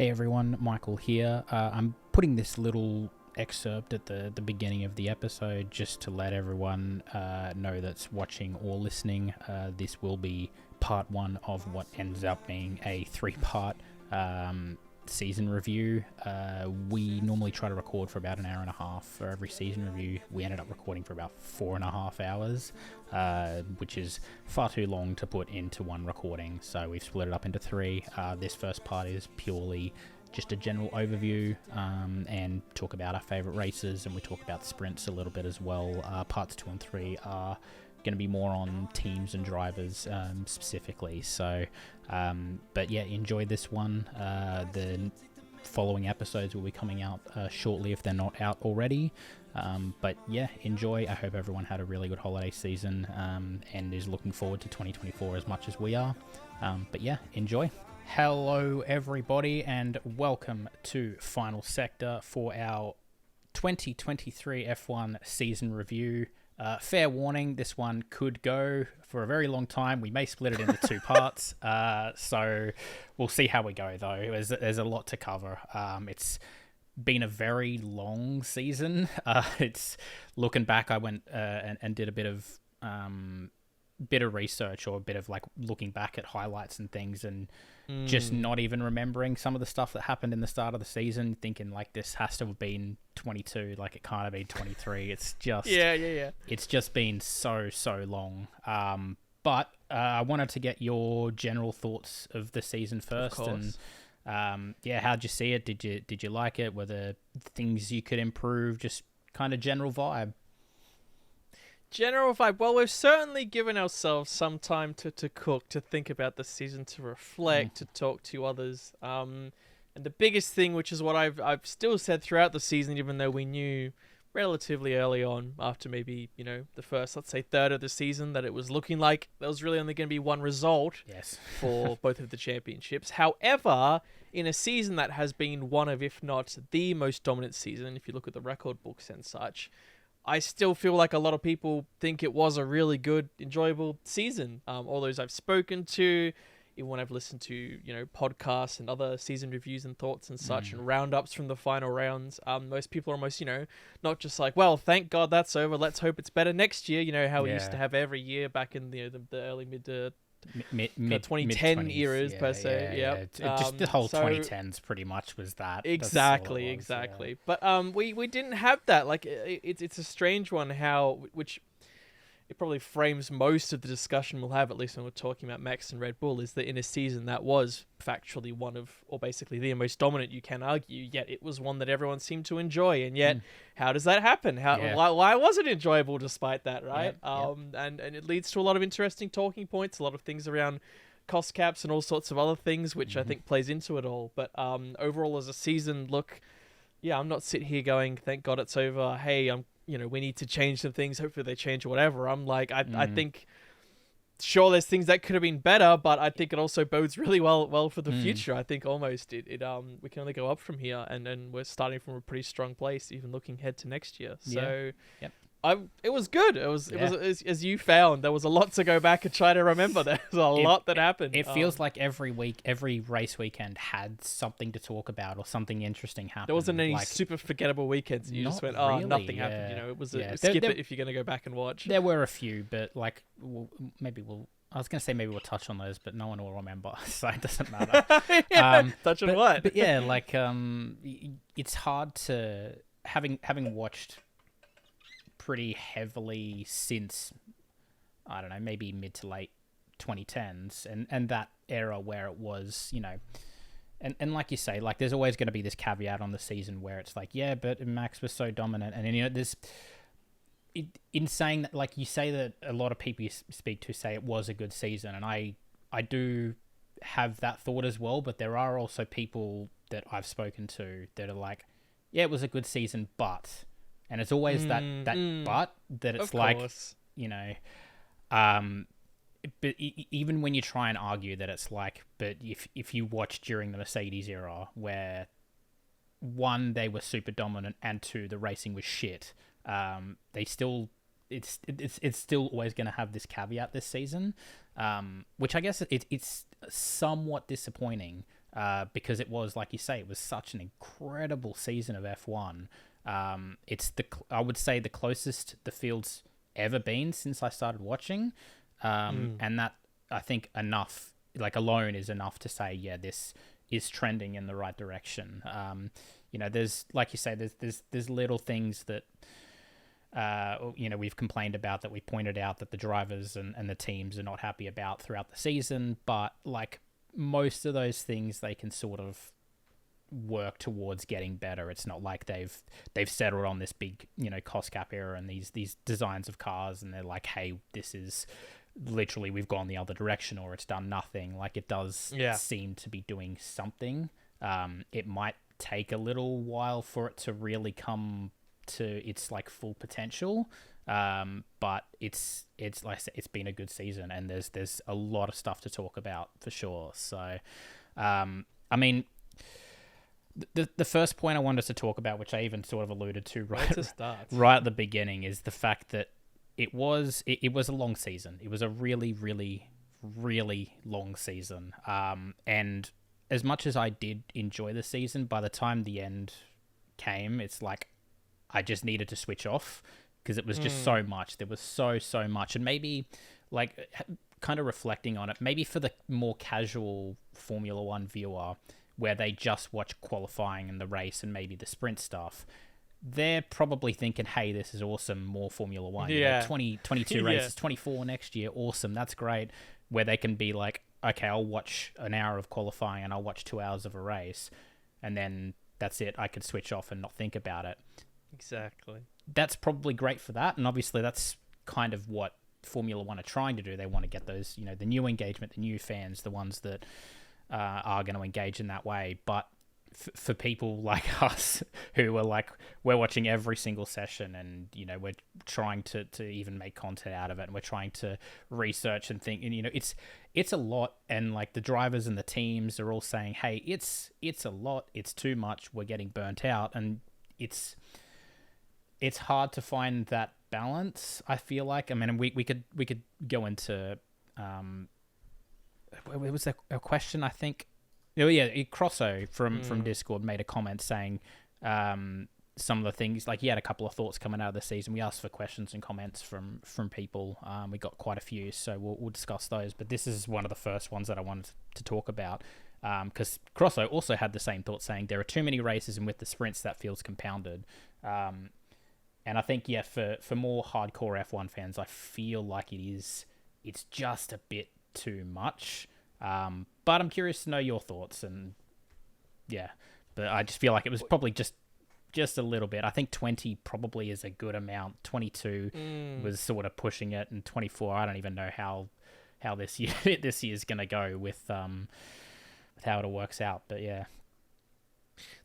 Hey everyone, Michael here. I'm putting this little excerpt at the beginning of the episode just to let everyone know that's watching or listening. This will be part one of what ends up being a three-part season review. We normally try to record for about an hour and a half for every season review. We ended up recording for about 4.5 hours, which is far too long to put into one recording, so we've split it up into three. This first part is purely just a general overview and talk about our favourite races, and we talk about sprints a little bit as well. Parts 2 and 3 are going to be more on teams and drivers specifically, so but yeah, enjoy this one. The following episodes will be coming out shortly if they're not out already, but yeah, enjoy. I hope everyone had a really good holiday season and is looking forward to 2024 as much as we are, but yeah, enjoy. Hello everybody and welcome to Final Sector for our 2023 F1 season review. Fair warning, this one could go for a very long time. We may split it into two parts, so we'll see how we go though. There's a lot to cover. It's been a very long season. It's looking back, I went and did a bit of research, or a bit of like looking back at highlights and things, and just not even remembering some of the stuff that happened in the start of the season, thinking like this has to have been 22, like it can't have been 23. It's just it's just been so long. But I wanted to get your general thoughts of the season first, and how'd you see it? Did you like it? Were there things you could improve? Just kind of general vibe. General vibe. Well, we've certainly given ourselves some time to cook, to think about the season, to reflect, to talk to others. And the biggest thing, which is what I've still said throughout the season, even though we knew relatively early on, after maybe, the first, let's say, third of the season, that it was looking like there was really only going to be one result for both of the championships. However, in a season that has been one of, if not the most dominant season, if you look at the record books and such, I still feel like a lot of people think it was a really good, enjoyable season. All those I've spoken to, even when I've listened to, podcasts and other season reviews and thoughts and such, and roundups from the final rounds, most people are almost, not just like, well, thank God that's over, let's hope it's better next year, how we used to have every year back in the early mid 2010 eras per se. Just the whole 2010s pretty much was that. Exactly. But we didn't have that. Like it's a strange one which it probably frames most of the discussion we'll have, at least when we're talking about Max and Red Bull, is that in a season that was factually one of, or basically the most dominant, you can argue, yet it was one that everyone seemed to enjoy. And yet, how does that happen? Why was it enjoyable despite that, right? And it leads to a lot of interesting talking points, a lot of things around cost caps and all sorts of other things, which I think plays into it all. But overall, as a season, I'm not sitting here going, thank God it's over. Hey, we need to change some things. Hopefully they change or whatever. I'm like, I think, sure, there's things that could have been better, but I think it also bodes really well for the future. I think almost we can only go up from here, and we're starting from a pretty strong place, even looking ahead to next year. So, it was good. It was as you found, there was a lot to go back and try to remember. There was a lot that happened. It feels like every week, every race weekend had something to talk about or something interesting happened. There wasn't any super forgettable weekends. You just went, nothing happened. It was skip it if you're going to go back and watch. There were a few, but I was going to say maybe we'll touch on those, but no one will remember, so it doesn't matter. Touch on what? But yeah, it's hard to, having watched pretty heavily since, I don't know, maybe mid to late 2010s, and that era where it was, and like you say, like there's always going to be this caveat on the season where it's like, yeah, but Max was so dominant, and there's, in saying that, like you say that a lot of people you speak to say it was a good season, and I do have that thought as well, but there are also people that I've spoken to that are like, yeah, it was a good season, but... And it's always that but that it's like, but even when you try and argue that it's like, but if you watch during the Mercedes era where one, they were super dominant, and two, the racing was shit, they still, it's still always going to have this caveat this season, which I guess it's somewhat disappointing. because it was, like you say, it was such an incredible season of F1. It's I would say the closest the field's ever been since I started watching, and that, I think, enough, like, alone is enough to say, yeah, this is trending in the right direction. There's, like you say, there's little things that we've complained about, that we pointed out that the drivers and the teams are not happy about throughout the season, but like most of those things, they can sort of work towards getting better. It's not like they've settled on this big, cost cap era and these designs of cars, and they're like, hey, this is literally, we've gone the other direction, or it's done nothing. Like, it does seem to be doing something. It might take a little while for it to really come to its like full potential, but it's like I said, it's been a good season, and there's a lot of stuff to talk about for sure. So I mean, the first point I wanted to talk about, which I even sort of alluded to right at the beginning, is the fact that it was a long season. It was a really, really, really long season, and as much as I did enjoy the season, by the time the end came, it's like I just needed to switch off, because it was just so much. There was so much. And maybe, like, kind of reflecting on it, maybe for the more casual Formula One viewer, where they just watch qualifying and the race and maybe the sprint stuff, they're probably thinking, hey, this is awesome, more Formula One. Yeah. 22 races, 24 next year, awesome, that's great. Where they can be like, okay, I'll watch an hour of qualifying and I'll watch 2 hours of a race, and then that's it. I could switch off and not think about it. Exactly. That's probably great for that, and obviously that's kind of what Formula One are trying to do. They want to get those, the new engagement, the new fans, the ones that are going to engage in that way. But for people like us, who are like, we're watching every single session, and we're trying to even make content out of it, and we're trying to research and think, and it's a lot, and like the drivers and the teams are all saying, hey, it's a lot, it's too much, we're getting burnt out, and it's hard to find that balance, I feel like. I mean, we could go into it was a question, I think. Oh yeah, Crosso from Discord made a comment saying some of the things, like, he had a couple of thoughts coming out of the season. We asked for questions and comments from people. We got quite a few, so we'll discuss those. But this is one of the first ones that I wanted to talk about, because Crosso also had the same thought, saying there are too many races, and with the sprints that feels compounded. And I think, yeah, for more hardcore F1 fans, I feel like it's just a bit too much. But I'm curious to know your thoughts, and yeah, but I just feel like it was probably just a little bit. I think 20 probably is a good amount. 22 was sort of pushing it, and 24, I don't even know how this year's going to go with how it all works out, but yeah.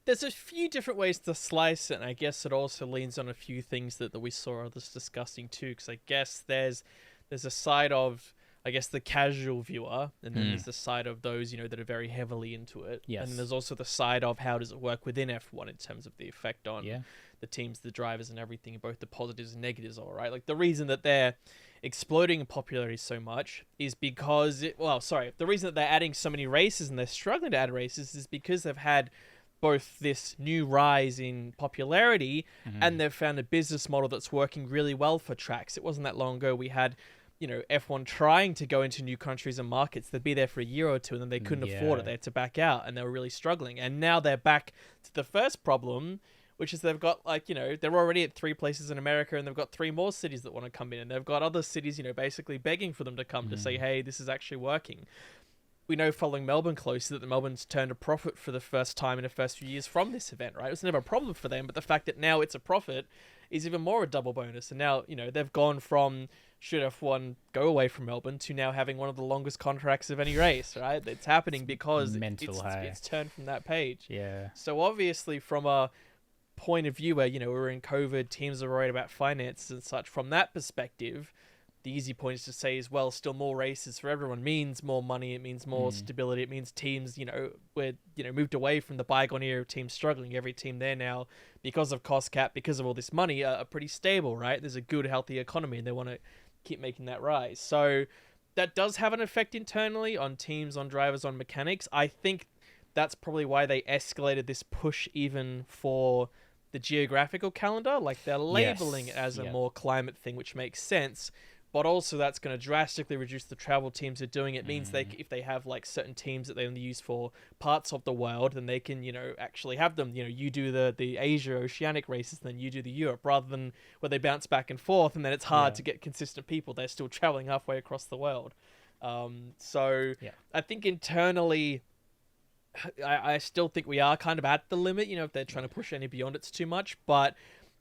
There's a few different ways to slice it, and I guess it also leans on a few things that we saw others discussing too, because I guess there's a side of, I guess, the casual viewer, and then there's the side of those, that are very heavily into it. Yes. And there's also the side of how does it work within F1 in terms of the effect on the teams, the drivers, and everything, both the positives and negatives, all right? Like, the reason that they're exploding in popularity so much is because the reason that they're adding so many races and they're struggling to add races is because they've had both this new rise in popularity and they've found a business model that's working really well for tracks. It wasn't that long ago we had, F1 trying to go into new countries and markets. They'd be there for a year or two, and then they couldn't afford it. They had to back out, and they were really struggling. And now they're back to the first problem, which is they've got, they're already at 3 places in America, and they've got 3 more cities that want to come in, and they've got other cities, basically begging for them to come to say, hey, this is actually working. We know, following Melbourne closely, that the Melbourne's turned a profit for the first time in the first few years from this event, right? It was never a problem for them, but the fact that now it's a profit is even more a double bonus. And now, they've gone from, should F1 go away from Melbourne, to now having one of the longest contracts of any race, right? It's happening because it's turned from that page. Yeah. So obviously, from a point of view where, we're in COVID, teams are worried about finances and such, from that perspective, the easy point is to say is, well, still more races for everyone means more money, it means more stability, it means teams, we're, moved away from the bygone era of teams struggling. Every team there now, because of cost cap, because of all this money, are pretty stable, right? There's a good, healthy economy, and they want to keep making that rise. So that does have an effect internally on teams, on drivers, on mechanics. I think that's probably why they escalated this push even for the geographical calendar. Like, they're labeling it as a more climate thing, which makes sense. But also that's going to drastically reduce the travel teams are doing. It means if they have like certain teams that they only use for parts of the world, then they can, actually have them, you do the Asia Oceanic races, then you do the Europe, rather than where they bounce back and forth, and then it's hard to get consistent people. They're still traveling halfway across the world. I think internally, I still think we are kind of at the limit, if they're trying to push any beyond it's too much, but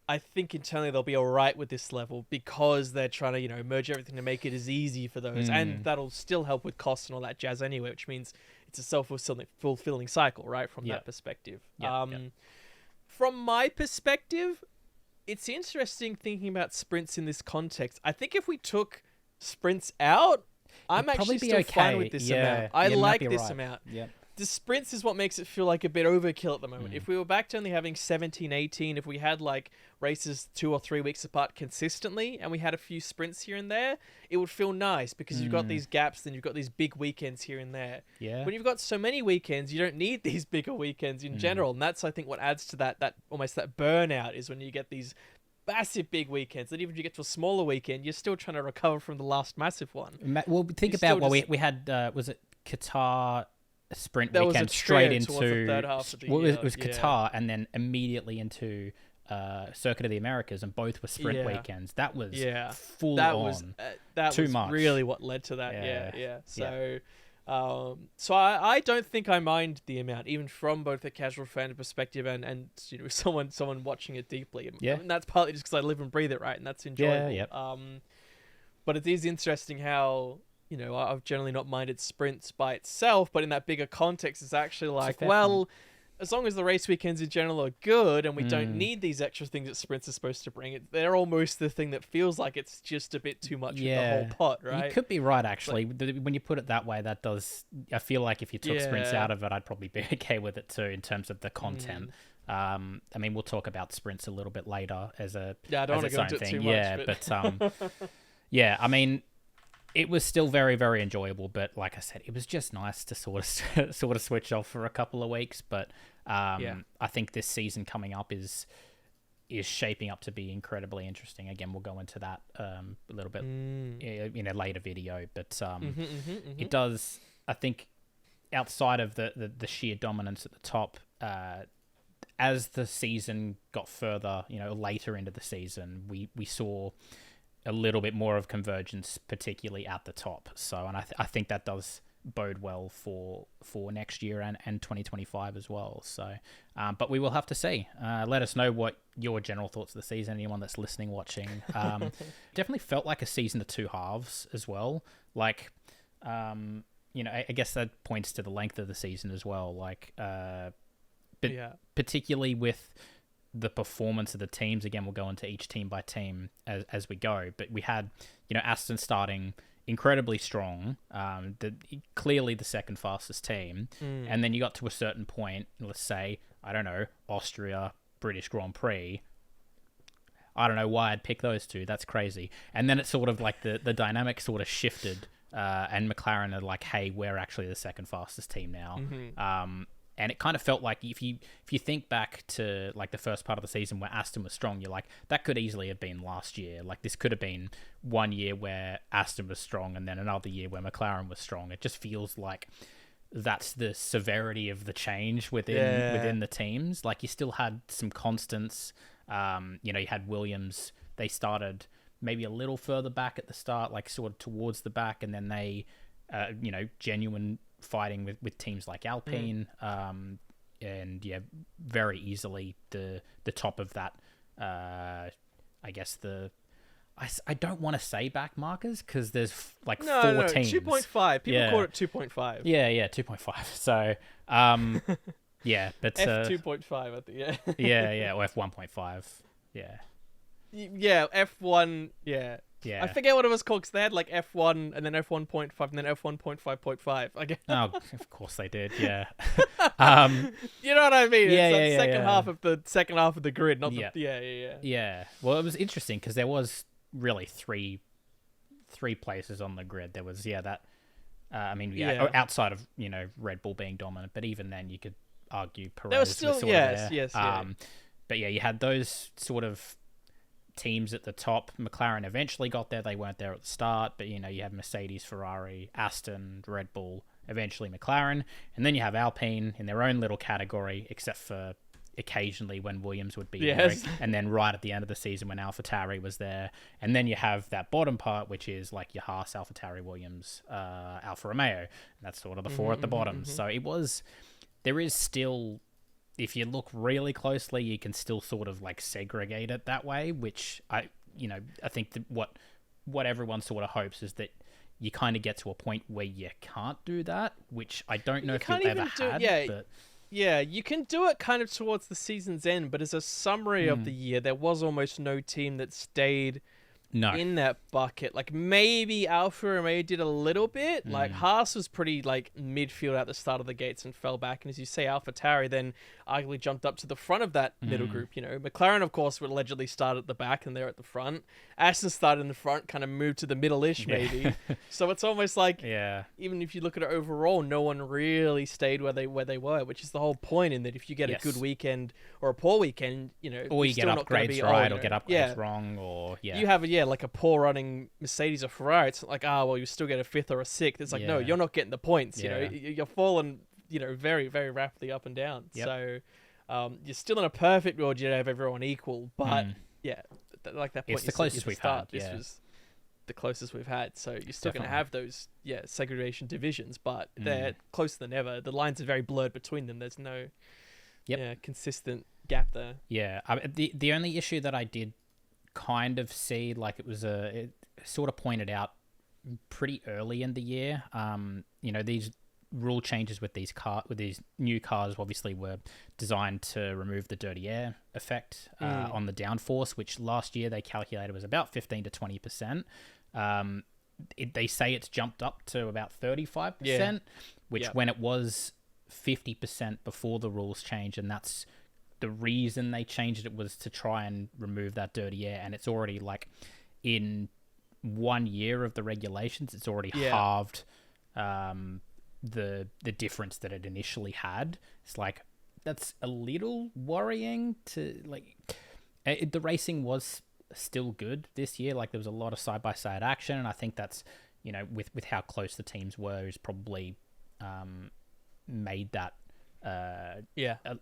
I think internally they'll be all right with this level because they're trying to, merge everything to make it as easy for those. And that'll still help with costs and all that jazz anyway, which means it's a self-fulfilling cycle, right, from that perspective. From my perspective, it's interesting thinking about sprints in this context. I think if we took sprints out, I'm actually still fine with this amount. I like this amount. Yep. The sprints is what makes it feel like a bit overkill at the moment. If we were back to only having 17, 18, if we had like races 2 or 3 weeks apart consistently, and we had a few sprints here and there, it would feel nice because you've got these gaps, then you've got these big weekends here and there. Yeah. When you've got so many weekends, you don't need these bigger weekends in general, and that's, I think, what adds to that almost that burnout is when you get these massive big weekends. That even if you get to a smaller weekend, you're still trying to recover from the last massive one. Well, think about what we had. Was it Qatar? Sprint weekend straight into the third half of the year. It was Qatar and then immediately into Circuit of the Americas, and both were sprint weekends. That was full on. That too was much. Really what led to that. So I don't think I mind the amount, even from both a casual fan perspective and someone watching it deeply. And that's partly just because I live and breathe it, right, and that's enjoyable. But it is interesting how I've generally not minded sprints by itself, but in that bigger context, it's actually like, well, as long as the race weekends in general are good and we don't need these extra things that sprints are supposed to bring, they're almost the thing that feels like it's just a bit too much with the whole pot, right? You could be right, actually. When you put it that way, that does... I feel like if you took sprints out of it, I'd probably be okay with it too in terms of the content. I mean, we'll talk about sprints a little bit later as a I don't want to go into it too much. But I mean... It was still very, very enjoyable, but like I said, it was just nice to sort of switch off for a couple of weeks. But I think this season coming up is shaping up to be incredibly interesting. Again, we'll go into that a little bit in a later video. But it does, I think, outside of the sheer dominance at the top, as the season got further, later into the season, we saw a little bit more of convergence, particularly at the top. So, and I think that does bode well for next year and 2025 as well. So, but we will have to see. Let us know what your general thoughts of the season. Anyone that's listening, watching, definitely felt like a season of two halves as well. Like, I guess that points to the length of the season as well. Like, particularly with the performance of the teams. Again, we'll go into each team by team as we go, but we had Aston starting incredibly strong, clearly the second fastest team, and then you got to a certain point, let's say, I don't know, Austria, British Grand Prix. I don't know why I'd pick those two, that's crazy. And then it's sort of like the dynamic sort of shifted, and McLaren are like, hey, we're actually the second fastest team now. And it kind of felt like if you think back to like the first part of the season where Aston was strong, you're like, that could easily have been last year. Like this could have been one year where Aston was strong and then another year where McLaren was strong. It just feels like that's the severity of the change within the teams. Like you still had some constants. You had Williams. They started maybe a little further back at the start, like sort of towards the back, and then they, genuine fighting with teams like Alpine, and very easily the top of that. I guess I don't want to say back markers because there's four teams. 2.5. People call it 2.5. Yeah, 2.5. So, but F2.5, I think. or F1.5. Yeah, F1. Yeah. Yeah. I forget what it was called because they had like F1 and then F1.5 and then F1.5.5. Oh, of course they did. Yeah. You know what I mean? It's second half of the second half of the grid, not the Yeah. Well, it was interesting because there was really three places on the grid. There was that I mean, Yeah. outside of Red Bull being dominant, but even then you could argue Perez There was still was sort yes, of there. yes, yeah. But yeah, you had those sort of teams at the top. McLaren eventually got there. They weren't there at the start, but you had Mercedes, Ferrari, Aston, Red Bull, eventually McLaren, and then you have Alpine in their own little category, except for occasionally when Williams would be Yes. there, and then right at the end of the season when AlphaTauri was there, and then you have that bottom part, which is like your Haas, AlphaTauri, Williams, Alfa Romeo, and that's sort of the four at the bottom. So there is still, if you look really closely, you can still sort of like segregate it that way, which I think that what everyone sort of hopes is that you kind of get to a point where you can't do that, which I don't know if you'll ever had. But yeah, you can do it kind of towards the season's end, but as a summary of the year, there was almost no team that stayed in that bucket. Like maybe Alfa Romeo did a little bit. Like Haas was pretty like midfield at the start of the gates and fell back. And as you say, AlphaTauri then arguably jumped up to the front of that middle group. McLaren, of course, would allegedly start at the back and they're at the front. Aston started in the front, kind of moved to the middle-ish maybe. So it's almost like even if you look at it overall, no one really stayed where they were, which is the whole point. In that if you get a good weekend or a poor weekend, or you get upgrades right, or get upgrades wrong, or you have like a poor running Mercedes or Ferrari. It's like well, you still get a fifth or a sixth. It's like no, you're not getting the points. You're falling very very rapidly up and down. So you're still in a perfect world. You'd have everyone equal, but like that point, it's the closest we've had. This was the closest we've had. So you're still going to have those segregation divisions, but they're closer than ever. The lines are very blurred between them. There's no consistent gap there. The only issue that I did kind of see, like it sort of pointed out pretty early in the year, these rule changes with these new cars obviously were designed to remove the dirty air effect on the downforce, which last year they calculated was about 15 to 20%. They say it's jumped up to about 35%, which when it was 50% before the rules changed, and that's the reason they changed it was to try and remove that dirty air. And it's already like in 1 year of the regulations, it's already halved the difference that it initially had. It's like, that's a little worrying to like. The racing was still good this year. Like there was a lot of side-by-side action, and I think that's with how close the teams were is probably made that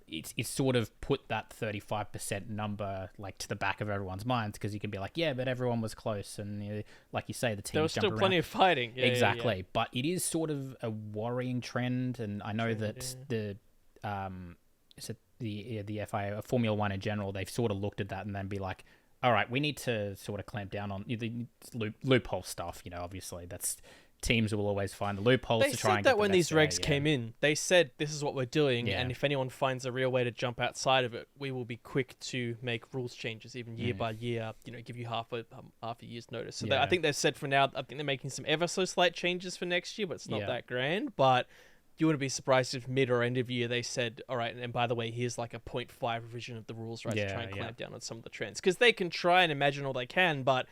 it's sort of put that 35% number like to the back of everyone's minds, because you can be like, but everyone was close, and like you say, the teams there was still around. Plenty of fighting. Exactly. But it is sort of a worrying trend, and I know that the FIA, Formula One in general, they've sort of looked at that and then be like, all right, we need to sort of clamp down on the loophole stuff. Obviously that's. Teams will always find the loopholes to try and get the best. They said that when these regs came in, they said this is what we're doing, and if anyone finds a real way to jump outside of it, we will be quick to make rules changes, even year by year. Give you half a year's notice. So I think they've said for now, I think they're making some ever so slight changes for next year, but it's not that grand. But you wouldn't be surprised if mid or end of year they said, all right, and by the way, here's like a 0.5 revision of the rules, right, to try and clamp down on some of the trends, because they can try and imagine all they can, but.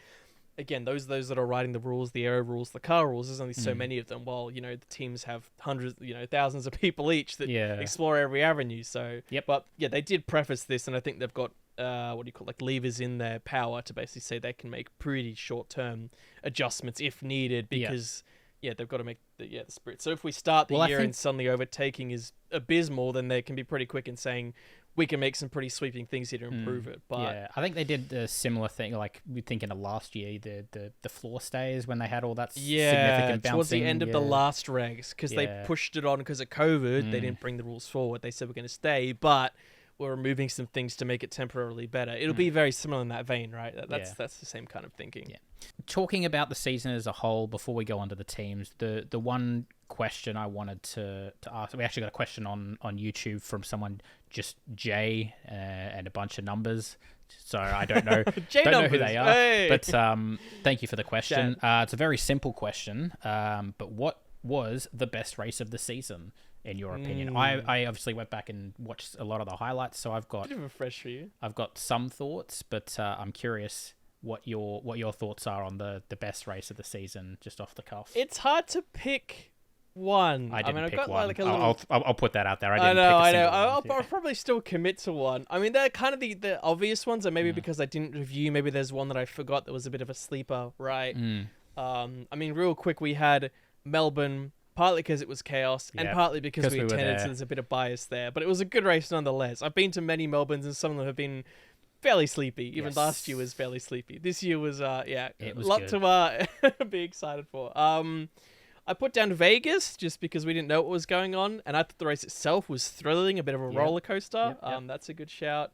Again, those that are writing the rules, the aero rules, the car rules, there's only so many of them, while, the teams have hundreds, thousands of people each that explore every avenue. So, but they did preface this, and I think they've got, levers in their power to basically say they can make pretty short-term adjustments if needed, because, they've got to make the spirit. So if we start the year and suddenly overtaking is abysmal, then they can be pretty quick in saying, we can make some pretty sweeping things here to improve it. But I think they did a similar thing. Like we're thinking of last year, the floor stays when they had all that significant bouncing. Towards the end of the last regs, because they pushed it on because of COVID. They didn't bring the rules forward. They said we're going to stay, but we're removing some things to make it temporarily better. It'll be very similar in that vein, right? That's the same kind of thinking. Yeah. Talking about the season as a whole, before we go on to the teams, the one question I wanted to ask, we actually got a question on YouTube from someone, just Jay, and a bunch of numbers. So I don't know, don't know who they are, but thank you for the question. It's a very simple question, but what was the best race of the season in your opinion? I obviously went back and watched a lot of the highlights, so I've got bit of a fresh for you. I've got some thoughts, but I'm curious what your thoughts are on the best race of the season, just off the cuff. It's hard to pick one. I didn't mean, I've pick got one. like a little. I'll put that out there. I I didn't know, pick I a know. single I'll one. probably still commit to one. I mean, they're kind of the obvious ones, and maybe Mm. because I didn't review, maybe there's one that I forgot that was a bit of a sleeper, right? Mm. I mean, real quick, we had Melbourne, partly because it was chaos, and Yep, partly because 'cause we we were attended, there. so there's a bit of bias there. But it was a good race nonetheless. I've been to many Melbournes, and some of them have been fairly sleepy. Even Yes. last year was fairly sleepy. This year was, yeah, It a was lot good. to be excited for. I put down Vegas just because we didn't know what was going on, and I thought the race itself was thrilling, a bit of a Yep. roller coaster. Yep. That's a good shout.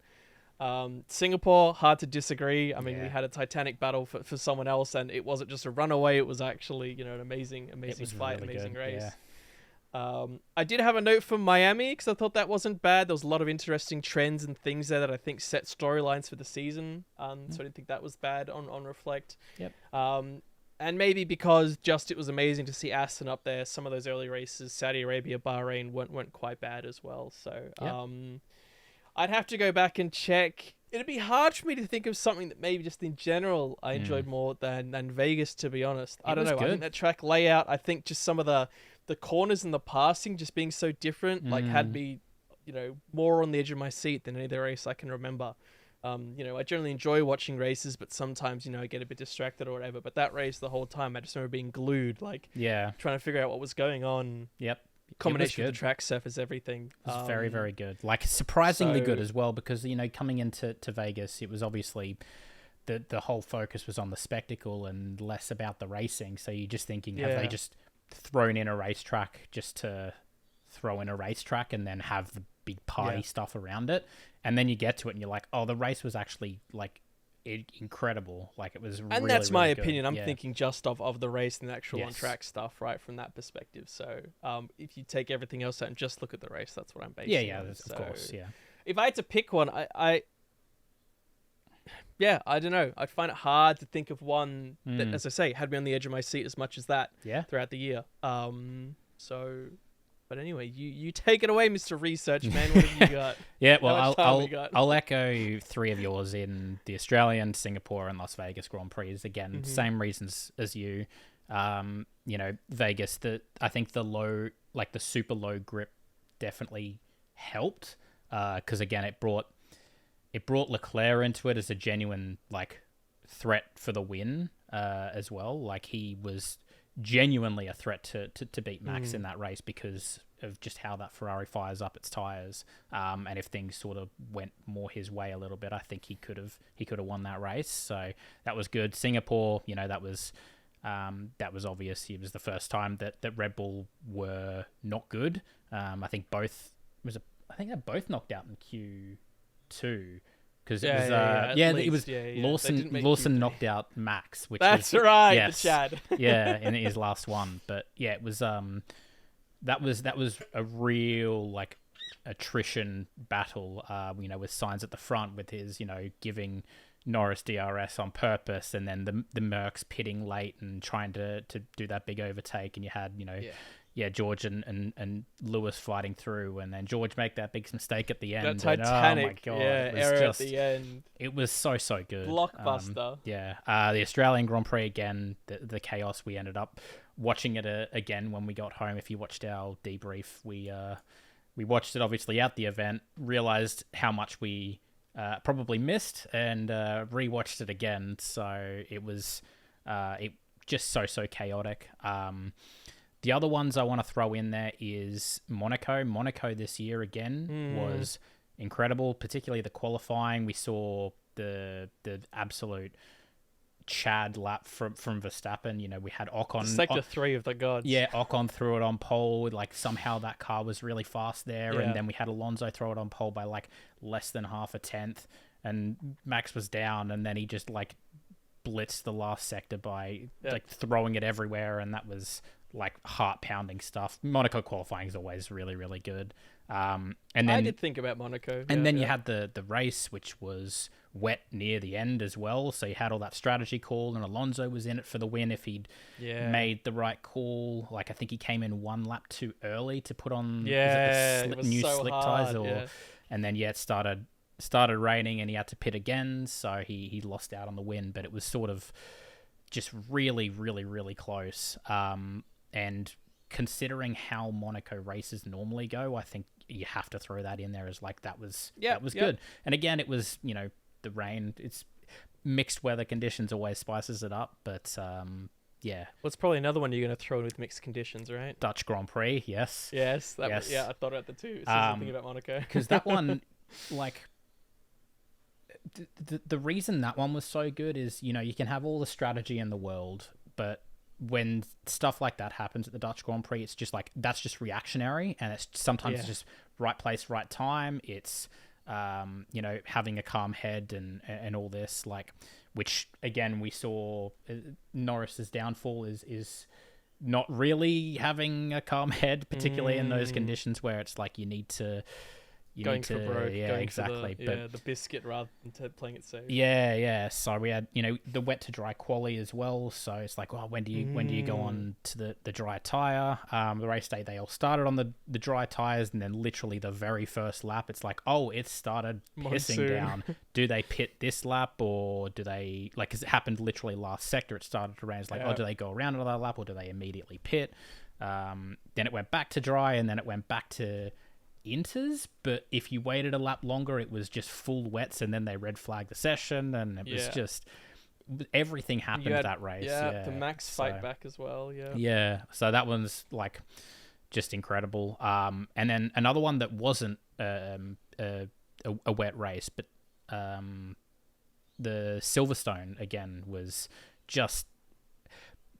Singapore, hard to disagree. I mean, we Yeah. had a titanic battle for someone else, and it wasn't just a runaway. It was actually, an amazing It was fight, really amazing good. race. Yeah. I did have a note from Miami because I thought that wasn't bad. There was a lot of interesting trends and things there that I think set storylines for the season. So I didn't think that was bad on Reflect. Yep. And maybe because just it was amazing to see Aston up there. Some of those early races, Saudi Arabia, Bahrain, weren't quite bad as well. So Yep. I'd have to go back and check. It'd be hard for me to think of something that maybe just in general I enjoyed more than Vegas, to be honest. I It don't was know. I good. think that track layout, I think just some of the corners and the passing just being so different, like had me, more on the edge of my seat than any other race I can remember. I generally enjoy watching races, but sometimes, I get a bit distracted or whatever. But that race, the whole time, I just remember being glued, like Yeah. trying to figure out what was going on. Yep. Combination of good. the track surface, everything. It was very, very good. Like surprisingly good so- as well, because coming into Vegas, it was obviously the whole focus was on the spectacle and less about the racing. So you're just thinking, have Yeah. they just thrown in a racetrack just to throw in a racetrack and then have the big party stuff around it? And then you get to it and you're like, oh, the race was actually like incredible. Like it was, And really, that's my really good. opinion. I'm Yeah. thinking just of the race and the actual Yes. on-track stuff, right, from that perspective. So if you take everything else out and just look at the race, that's what I'm basing Yeah, on. of So course, yeah. if I had to pick one, I don't know. I'd find it hard to think of one that, as I say, had me on the edge of my seat as much as that Yeah. throughout the year. But anyway, you take it away, Mr. Research Man. What have you got? Yeah, well, How much time we got? I'll echo three of yours in the Australian, Singapore, and Las Vegas Grand Prix. Again, same reasons as you. Vegas. I think the super low grip definitely helped because again, it brought Leclerc into it as a genuine threat for the win as well. Like he was genuinely a threat to beat Max in that race because of just how that Ferrari fires up its tires. And if things sort of went more his way a little bit, I think he could have won that race. So that was good. Singapore, that was obvious. It was the first time that Red Bull were not good. I think they both knocked out in Q2. Because it was Lawson knocked out Max, which That's was, right, yes, the Chad. yeah, in his last one. But yeah, it was that was a real attrition battle. With Sainz at the front with his giving Norris DRS on purpose, and then the Mercs pitting late and trying to do that big overtake, and you had George and Lewis fighting through, and then George make that big mistake at the end. That Titanic, and, oh my God, error at the end. It was so good. Blockbuster. The Australian Grand Prix again, the chaos. We ended up watching it again when we got home. If you watched our debrief, we watched it obviously at the event, realized how much we probably missed, and rewatched it again. So it was just so chaotic. The other ones I want to throw in there is Monaco. Monaco this year again was incredible, particularly the qualifying. We saw the absolute Chad lap from Verstappen. We had Ocon. Sector 3 of the gods. Yeah, Ocon threw it on pole. Somehow that car was really fast there. Yeah. And then we had Alonso throw it on pole by less than half a tenth. And Max was down, and then he just blitzed the last sector by throwing it everywhere. And that was heart pounding stuff. Monaco qualifying is always really, really good. And then I did think about Monaco. And then you had the race, which was wet near the end as well. So you had all that strategy call, and Alonso was in it for the win if he'd made the right call. I think he came in one lap too early to put on new slick tires, and then it started raining and he had to pit again, so he lost out on the win. But it was sort of just really, really, really close. And considering how Monaco races normally go, I think you have to throw that in there as like that was Yep. good. And again, it was, you know, the rain. It's mixed weather conditions always spices it up, but yeah. Well, it's probably another one you're going to throw in with mixed conditions, right? Dutch Grand Prix, yes. Yes. Yes. Yeah, I thought about that too. As soon as I think about Monaco. Because that one, like, the reason that one was so good is, you know, you can have all the strategy in the world, but when stuff like that happens at the Dutch Grand Prix, it's just like, that's just reactionary, and it's sometimes it's just right place, right time. It's, you know, having a calm head and all this, like, which again, we saw Norris's downfall is not really having a calm head, particularly in those conditions where it's like you need to going for broke, yeah, going exactly. for the biscuit rather than playing it safe. Yeah. So we had, you know, the wet to dry quali as well. So it's like, well, when do you go on to the dry tire? The race day, they all started on the dry tires, and then literally the very first lap, it's like, oh, it started pissing down. Do they pit this lap, or do they, like, because it happened literally last sector, it started to rain. It's like, oh, do they go around another lap, or do they immediately pit? Then it went back to dry, and then it went back to inters, but if you waited a lap longer, it was just full wets, and then they red flagged the session, and it was just everything happened at that race. The Max fight back as well. So that one's like just incredible. And then another one that wasn't a wet race, but the Silverstone again was just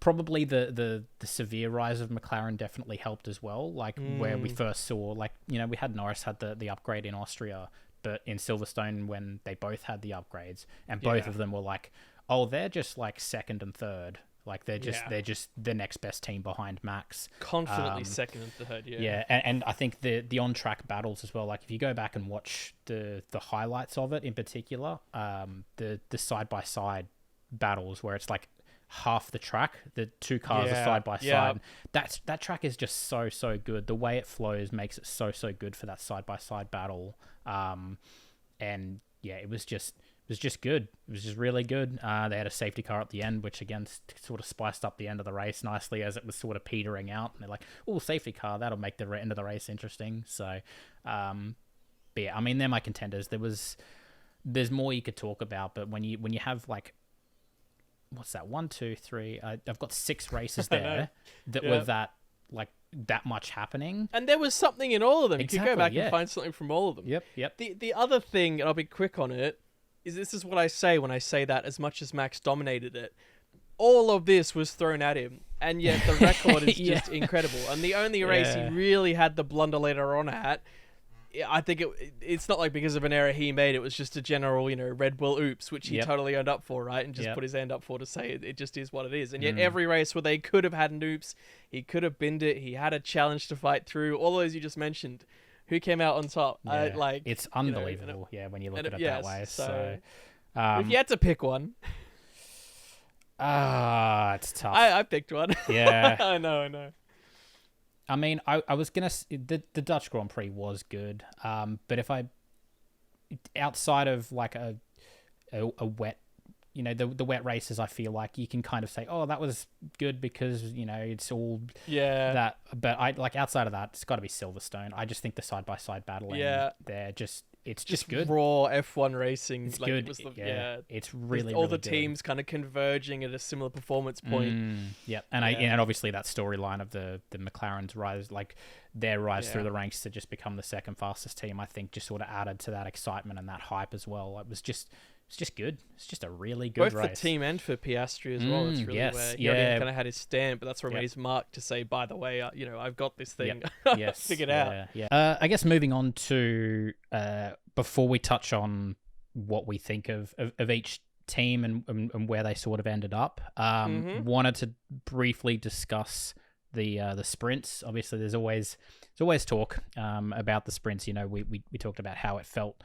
probably the severe rise of McLaren definitely helped as well. Like where we first saw, like, you know, we had Norris had the upgrade in Austria, but in Silverstone when they both had the upgrades, and both of them were like, oh, they're just like second and third. Like they're just the next best team behind Max. Confidently second and third, and I think the on track battles as well. Like if you go back and watch the highlights of it in particular, the side by side battles where it's like half the track, the two cars are side by side. That track is just so good. The way it flows makes it so good for that side by side battle. And yeah, it was just good. It was just really good. They had a safety car at the end, which again sort of spiced up the end of the race nicely as it was sort of petering out. And they're like, oh, safety car, that'll make the end of the race interesting. So, but yeah, I mean, they're my contenders. There's more you could talk about, but when you have like, what's that? 1, 2, 3. I've got 6 races there that were that much happening, and there was something in all of them. Exactly, you could go back and find something from all of them. Yep. The other thing, and I'll be quick on it, is this is what I say when I say that as much as Max dominated it, all of this was thrown at him, and yet the record is just incredible. And the only race he really had the blunder later on at, I think it's not like because of an error he made, it was just a general, you know, Red Bull oops, which he totally owned up for, right? And just put his hand up for to say it just is what it is. And yet every race where they could have had an oops, he could have binned it, he had a challenge to fight through, all those you just mentioned, who came out on top? It's unbelievable, when you look at it that way. So if you had to pick one... it's tough. I picked one. Yeah. I know. I mean, I was gonna. The Dutch Grand Prix was good, but if outside of like a wet, you know, the wet races, I feel like you can kind of say, oh, that was good because, you know, it's all that. But I like outside of that, it's got to be Silverstone. I just think the side by side battling, it's just good. Raw F1 racing. It's like, good. It was it's really all really the good. Teams kind of converging at a similar performance point. And obviously that storyline of the McLaren's rise, like their rise through the ranks to just become the second fastest team, I think just sort of added to that excitement and that hype as well. It's just good. It's just a really good race. Both for team and for Piastri as well. That's really where he already kind of had his stamp, but that's where he made his mark to say, by the way, you know, I've got this thing figured out. I guess moving on to before we touch on what we think of each team and where they sort of ended up, wanted to briefly discuss the sprints. Obviously, there's always talk about the sprints. You know, we talked about how it felt.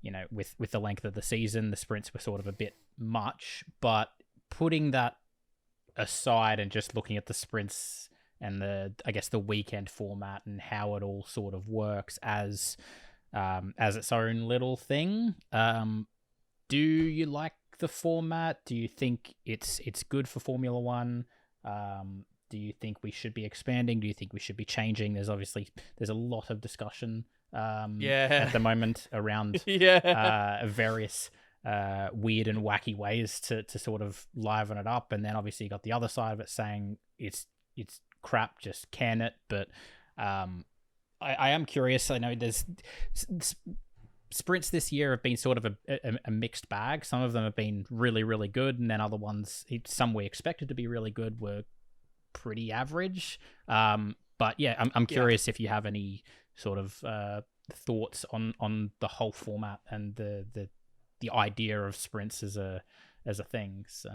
You know, with the length of the season, the sprints were sort of a bit much, but putting that aside and just looking at the sprints and the weekend format and how it all sort of works as its own little thing. Do you like the format? Do you think it's good for Formula One? Do you think we should be expanding? Do you think we should be changing? There's a lot of discussion at the moment around various weird and wacky ways to sort of liven it up. And then obviously you got the other side of it saying it's crap, just can it. But I am curious. I know there's sprints this year have been sort of a mixed bag. Some of them have been really, really good, and then other ones, some we expected to be really good, were pretty average. But yeah, I'm curious if you have any sort of thoughts on the whole format and the idea of sprints as a thing. So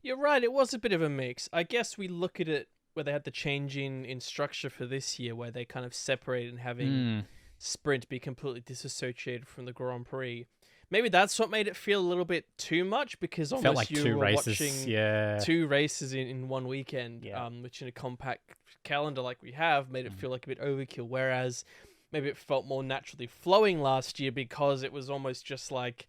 you're right, it was a bit of a mix. I guess we look at it where they had the change in structure for this year, where they kind of separated and having sprint be completely disassociated from the Grand Prix. Maybe that's what made it feel a little bit too much, because almost like you were watching 2 races in one weekend, which in a compact calendar like we have made it feel like a bit overkill, whereas maybe it felt more naturally flowing last year because it was almost just like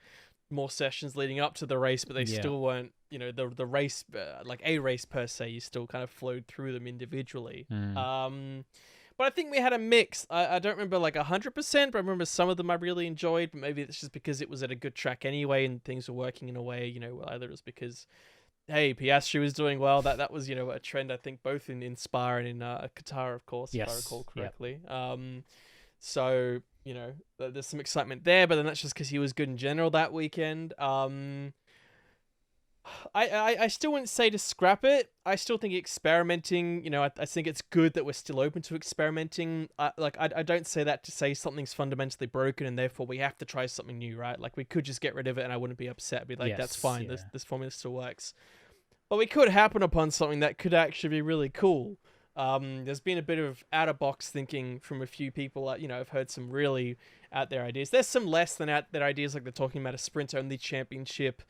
more sessions leading up to the race, but they still weren't, the race, like a race per se, you still kind of flowed through them individually. But I think we had a mix. I don't remember like 100%, but I remember some of them I really enjoyed. But maybe it's just because it was at a good track anyway, and things were working in a way, either it was because, hey, Piastri was doing well. That was, a trend, I think, both in Spa and in Qatar, of course, if I recall correctly. So, there's some excitement there, but then that's just because he was good in general that weekend. I still wouldn't say to scrap it. I still think experimenting, I think it's good that we're still open to experimenting. I don't say that to say something's fundamentally broken and therefore we have to try something new, right? Like, we could just get rid of it and I wouldn't be upset. I'd be like, that's fine. This formula still works. But we could happen upon something that could actually be really cool. There's been a bit of out-of-box thinking from a few people. I've heard some really out-there ideas. There's some less than out-there ideas, like they're talking about a sprint-only championship.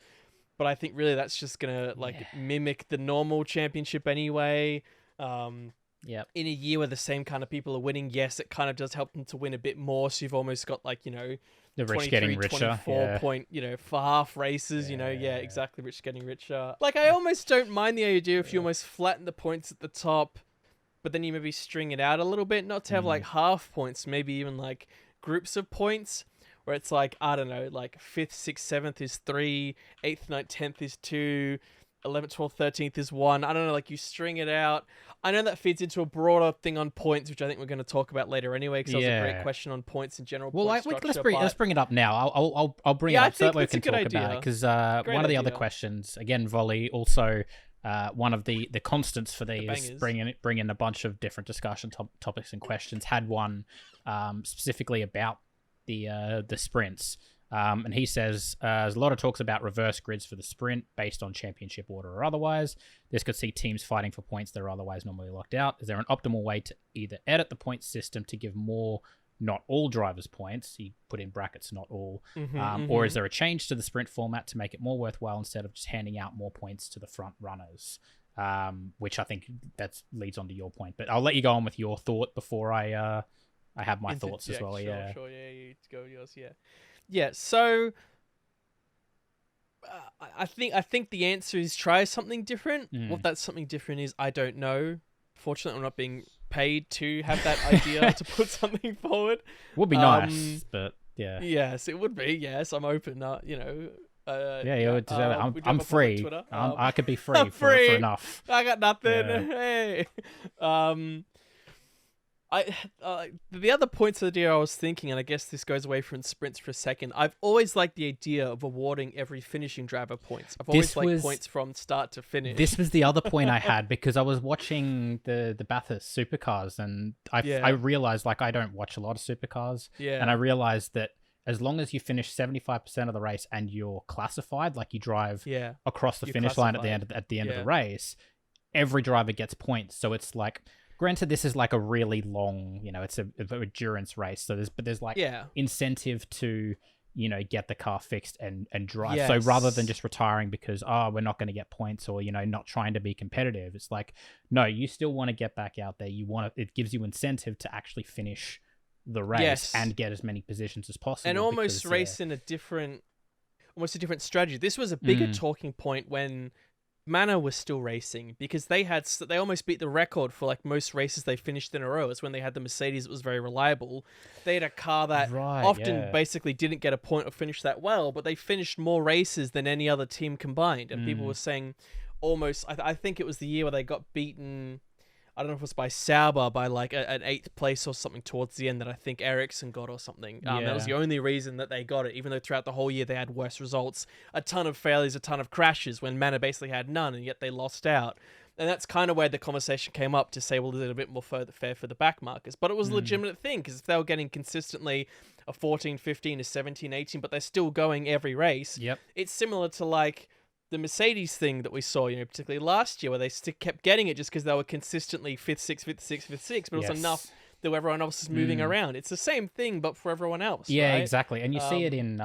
But I think really that's just going to mimic the normal championship anyway. In a year where the same kind of people are winning, yes, it kind of does help them to win a bit more. So you've almost got the rich getting richer, 24 point, for half races, exactly, rich getting richer. Like, I almost don't mind the idea if you almost flatten the points at the top, but then you maybe string it out a little bit, not to have like half points, maybe even like groups of points. Where it's like, I don't know, like 5th, 6th, 7th is 3, 8th, 9th, 10th is 2, 11th, 12th, 13th is 1. I don't know, like you string it out. I know that feeds into a broader thing on points, which I think we're going to talk about later anyway, because that was a great question on points in general. Well, let's bring it up now. I'll bring it up so that we can talk about it, because one of the other questions, again, Volley, also one of the constants for these is bring in a bunch of different discussion topics and questions. Had one specifically about the sprints, and he says there's a lot of talks about reverse grids for the sprint based on championship order or otherwise. This could see teams fighting for points that are otherwise normally locked out. Is there an optimal way to either edit the point system to give more, not all drivers points, he put in brackets not all, or is there a change to the sprint format to make it more worthwhile instead of just handing out more points to the front runners? Which I think that leads on to your point, but I'll let you go on with your thought before I have my thoughts as well. Sure, you go with yours. So I think the answer is try something different. What that something different is, I don't know. Fortunately, I'm not being paid to have that idea to put something forward. Would be nice, but yeah. Yes, it would be. Yes, I'm open. I'm free. I could be free for enough. I got nothing. Hey. The other points of the deal I was thinking, and I guess this goes away from sprints for a second, I've always liked the idea of awarding every finishing driver points. I've always liked points from start to finish. This was the other point I had, because I was watching the Bathurst supercars, and I realized, like, I don't watch a lot of supercars, and I realized that as long as you finish 75% of the race and you're classified, like you drive across the finish line at the end of the race, every driver gets points. So it's like, granted, this is like a really long, it's a endurance race. So there's like incentive to, get the car fixed and drive. Yes. So rather than just retiring because, we're not going to get points, or, not trying to be competitive, it's like, no, you still want to get back out there. It gives you incentive to actually finish the race and get as many positions as possible. And almost race in almost a different strategy. This was a bigger talking point when Manor was still racing, because they almost beat the record for like most races they finished in a row. It's when they had the Mercedes that was very reliable. They had a car that often basically didn't get a point or finish that well, but they finished more races than any other team combined. And people were saying almost, I think it was the year where they got beaten, I don't know if it was by Sauber, by like an 8th place or something towards the end, that I think Ericsson got or something. That was the only reason that they got it, even though throughout the whole year they had worse results, a ton of failures, a ton of crashes, when Manor basically had none, and yet they lost out. And that's kind of where the conversation came up to say, well, is it a bit more fair for the back markers? But it was a legitimate thing, because if they were getting consistently a 14, 15, a 17, 18, but they're still going every race, it's similar to like the Mercedes thing that we saw, particularly last year, where they kept getting it just because they were consistently 5th, 6th, 5th, 6th, 5th, 6th, but it was enough that everyone else is moving around. It's the same thing, but for everyone else. Yeah, right? exactly. And you see it in,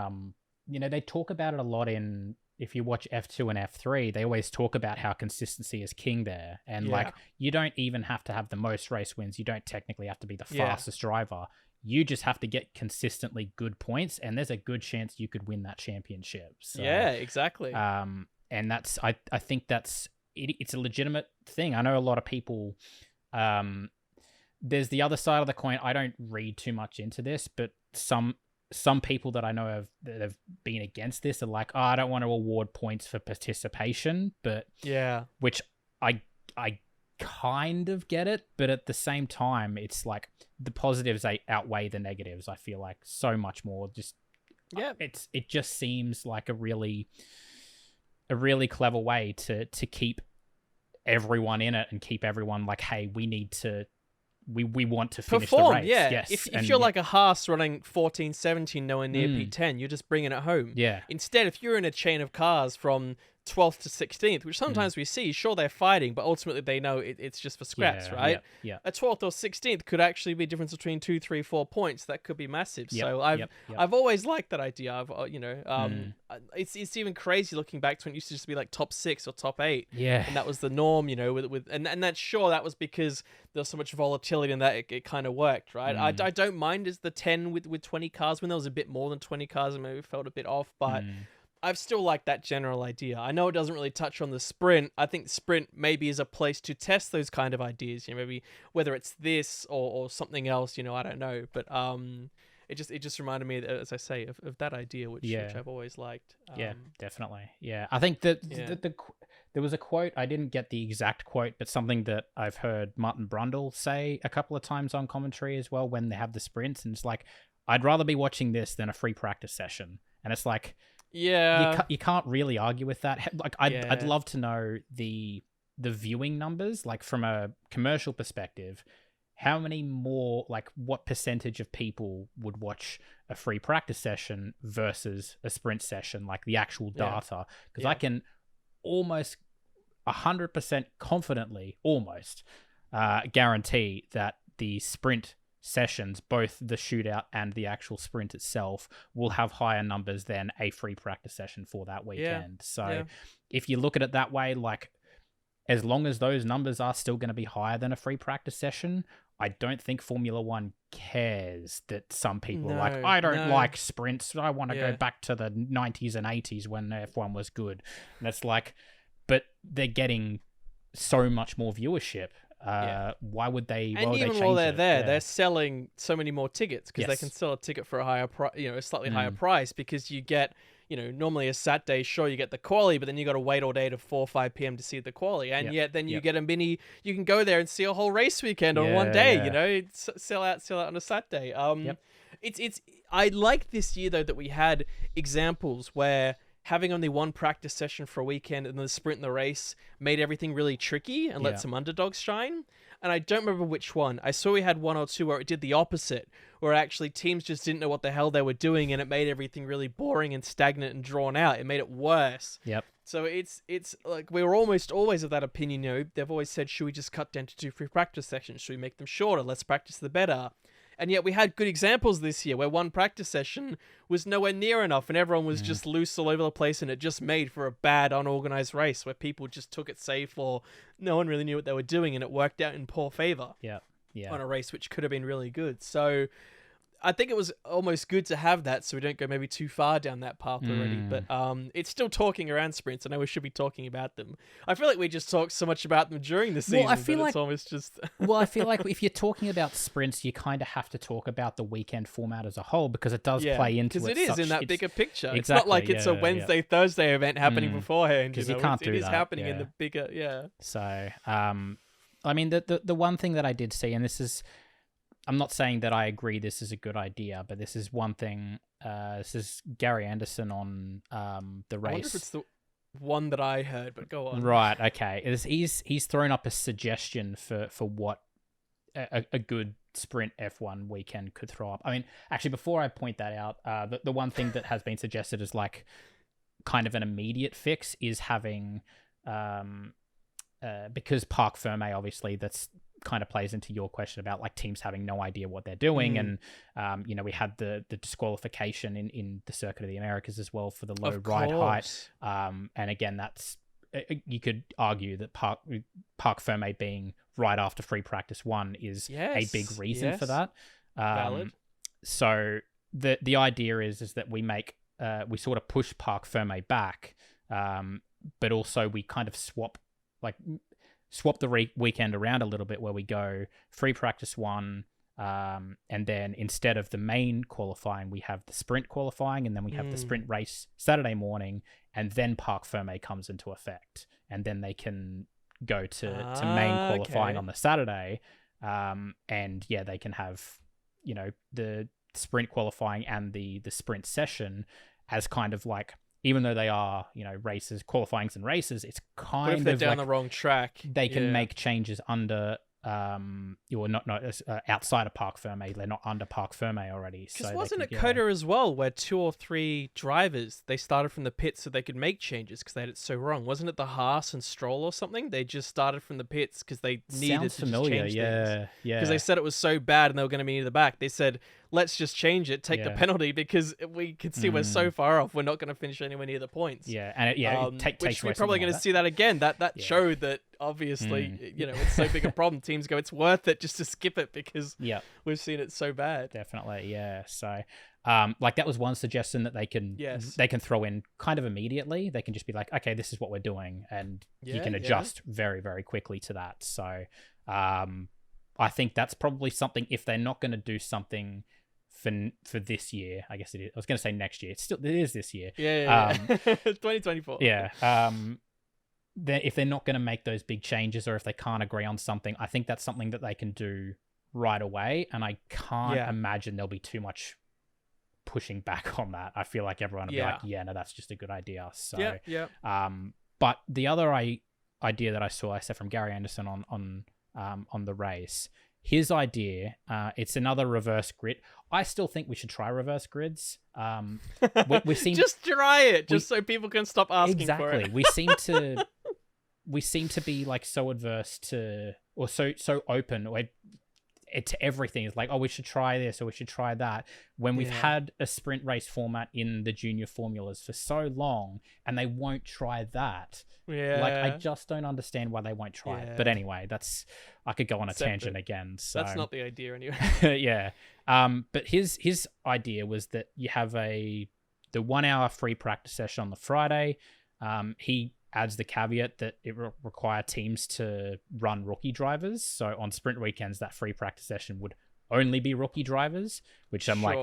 they talk about it a lot in, if you watch F2 and F3, they always talk about how consistency is king there. And like, you don't even have to have the most race wins. You don't technically have to be the fastest driver. You just have to get consistently good points, and there's a good chance you could win that championship. So, yeah, exactly. And that's, I think that's, it's a legitimate thing. I know a lot of people, there's the other side of the coin. I don't read too much into this, but some people that I know that have been against this are like, oh, I don't want to award points for participation, but which I kind of get it, but at the same time, it's like the positives outweigh the negatives. I feel like so much more. It just seems like a really clever way to keep everyone in it and keep everyone like, hey, we need to, we want to finish the race. Yes. If you're like a Haas running 14, 17, nowhere near P10, you're just bringing it home. Yeah. Instead, if you're in a chain of cars from 12th to 16th, which sometimes we see, sure, they're fighting, but ultimately they know it's just for scraps, right? Yeah. A 12th or 16th could actually be a difference between 2, 3, 4 points. That could be massive. So I've always liked that idea. It's even crazy looking back to when it used to just be like top 6 or top 8. Yeah. And that was the norm, and that's sure, that was because there was so much volatility in that it kind of worked, right? I don't mind as the 10 with 20 cars. When there was a bit more than 20 cars, I maybe felt a bit off, but I've still liked that general idea. I know it doesn't really touch on the sprint. I think sprint maybe is a place to test those kind of ideas. Maybe whether it's this or something else. I don't know. But it just reminded me, as I say, of that idea, which I've always liked. Yeah, definitely. Yeah, I think that there was a quote. I didn't get the exact quote, but something that I've heard Martin Brundle say a couple of times on commentary as well when they have the sprints, and it's like, I'd rather be watching this than a free practice session. And it's like, you can't really argue with that. Like, I'd love to know the viewing numbers, like from a commercial perspective. How many more, like, what percentage of people would watch a free practice session versus a sprint session, like the actual data? Because I can almost 100% confidently, guarantee that the sprint sessions, both the shootout and the actual sprint itself, will have higher numbers than a free practice session for that weekend. If you look at it that way, like, as long as those numbers are still going to be higher than a free practice session, I don't think Formula One cares that some people are like, I don't like sprints. I want to go back to the 90s and 80s when F1 was good. And it's like, but they're getting so much more viewership. Why would they? And even while they're there, they're selling so many more tickets because they can sell a ticket for a higher a slightly higher price, because you get, normally a Saturday, sure, you get the quali, but then you got to wait all day to 4 or 5 p.m. to see the quali, and yet then you get a mini. You can go there and see a whole race weekend on one day. Sell out on a Saturday. It's. I like this year though that we had examples where having only one practice session for a weekend and the sprint and the race made everything really tricky and let some underdogs shine. And I don't remember which one. I saw we had one or two where it did the opposite, where actually teams just didn't know what the hell they were doing, and it made everything really boring and stagnant and drawn out. It made it worse. So it's like, we were almost always of that opinion. They've always said, should we just cut down to 2 free practice sessions? Should we make them shorter? Less practice, the better. And yet we had good examples this year where one practice session was nowhere near enough and everyone was just loose all over the place, and it just made for a bad, unorganized race where people just took it safe, or no one really knew what they were doing, and it worked out in poor favor on a race which could have been really good. So I think it was almost good to have that so we don't go maybe too far down that path already. But it's still talking around sprints. I know we should be talking about them. I feel like we just talked so much about them during the season. I feel like it's almost just. Well, I feel like if you're talking about sprints, you kind of have to talk about the weekend format as a whole because it does play into it. Because it is in that bigger picture. Exactly, it's not like it's a Wednesday, Thursday event happening beforehand. Because you can't do that. It is happening in the bigger, So, I mean, the one thing that I did see, and this is, I'm not saying that I agree this is a good idea, but this is one thing. This is Gary Anderson on the race. I wonder if it's the one that I heard, but go on. Right, okay. He's thrown up a suggestion for what a good sprint F1 weekend could throw up. I mean, actually, before I point that out, the one thing that has been suggested as like kind of an immediate fix is having, because Parc Ferme, obviously, that's kind of plays into your question about like teams having no idea what they're doing. And, we had the disqualification in the Circuit of the Americas as well for the low ride height. And again, that's, you could argue that Parc Ferme being right after free practice 1 is a big reason for that. Valid. So the idea is that we make, we sort of push Parc Ferme back, but also we kind of swap the weekend around a little bit where we go free practice 1, and then instead of the main qualifying, we have the sprint qualifying, and then we have the sprint race Saturday morning, and then Parc Ferme comes into effect, and then they can go to main qualifying on the Saturday, and they can have the sprint qualifying and the sprint session as kind of like, even though they are, races, qualifyings and races, it's kind of... But if they're down like the wrong track... They can make changes under... or not outside of Parc Ferme. They're not under Parc Ferme already. Because wasn't it Coda as well, where 2 or 3 drivers, they started from the pits so they could make changes because they had it so wrong? Wasn't it the Haas and Stroll or something? They just started from the pits because they needed to familiar. change things. Because they said it was so bad and they were going to be near the back. They said, let's just change it, take the penalty, because we can see we're so far off, we're not going to finish anywhere near the points. Yeah, and which we're probably going to see that again. That showed that obviously, it's so big a problem. Teams go, it's worth it just to skip it because we've seen it so bad. Definitely, yeah. So, that was one suggestion that they can throw in kind of immediately. They can just be like, okay, this is what we're doing, and you can adjust very, very quickly to that. So, I think that's probably something, if they're not going to do something for this year, I guess it is. I was going to say next year. It is this year. 2024. Yeah. If they're not going to make those big changes, or if they can't agree on something, I think that's something that they can do right away. And I can't imagine there'll be too much pushing back on that. I feel like everyone will be like, no, that's just a good idea. So, but the other idea that I saw from Gary Anderson on the race, his idea, it's another reverse grid. I still think we should try reverse grids. We've seen just try it, so people can stop asking for it. We seem to be like so adverse to, or so open to everything. It's like, oh, we should try this or we should try that. When we've had a sprint race format in the junior formulas for so long, and they won't try that. Yeah. Like, I just don't understand why they won't try it. But anyway, I could go on a tangent again. So that's not the idea anyway. Yeah. But his idea was that you have the 1 hour free practice session on the Friday. He adds the caveat that it will require teams to run rookie drivers. So on sprint weekends, that free practice session would only be rookie drivers, which I'm like,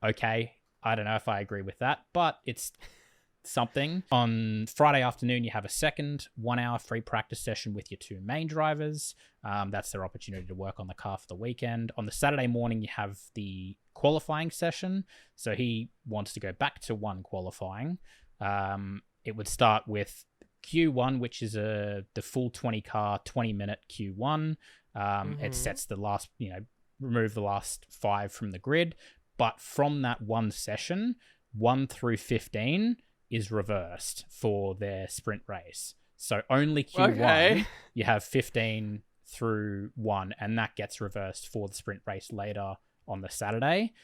okay, I don't know if I agree with that, but it's something. On Friday afternoon, you have a second 1 hour free practice session with your 2 main drivers. That's their opportunity to work on the car for the weekend. On the Saturday morning, you have the qualifying session. So he wants to go back to 1 qualifying. It would start with Q1, which is the full 20 car, 20-minute Q1. It sets the last, remove the last 5 from the grid. But from that one session, 1 through 15 is reversed for their sprint race. So only Q1, you have 15 through 1, and that gets reversed for the sprint race later on the Saturday.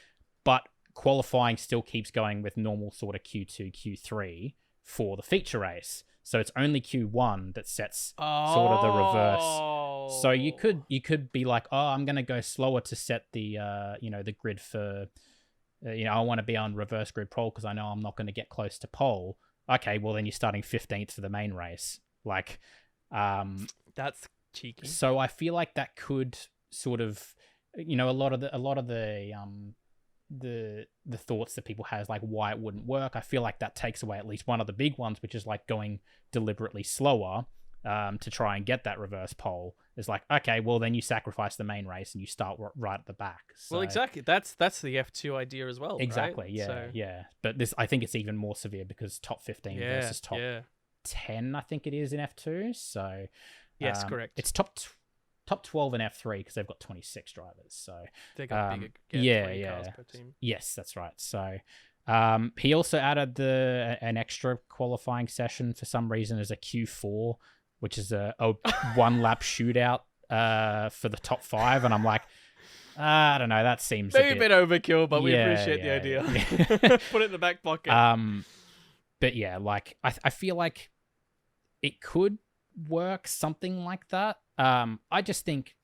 But qualifying still keeps going with normal sort of Q2, Q3 for the feature race. So it's only Q1 that sets sort of the reverse. So you could be like, oh, I'm going to go slower to set the the grid for, I want to be on reverse grid pole because I know I'm not going to get close to pole. Okay, well then you're starting 15th for the main race. Like, that's cheeky. So I feel like that could sort of, a lot of the thoughts that people have, like why it wouldn't work. I feel like that takes away at least one of the big ones, which is like going deliberately slower to try and get that reverse pole. It's like, okay, well then you sacrifice the main race and you start right at the back. So, well, exactly. That's the F2 idea as well. Exactly. Right? Yeah. Yeah. But this, I think it's even more severe because top 15 versus top 10, I think it is in F2. So yes, correct. It's top 12 in F3 because they've got 26 drivers. So they got bigger. Cars per team. Yes, that's right. So he also added an extra qualifying session for some reason as a Q4, which is a one lap shootout for the top 5, and I'm like, I don't know, that seems maybe a bit overkill, but we appreciate the idea. Yeah. Put it in the back pocket. But yeah, like I feel like it could work something like that. I just think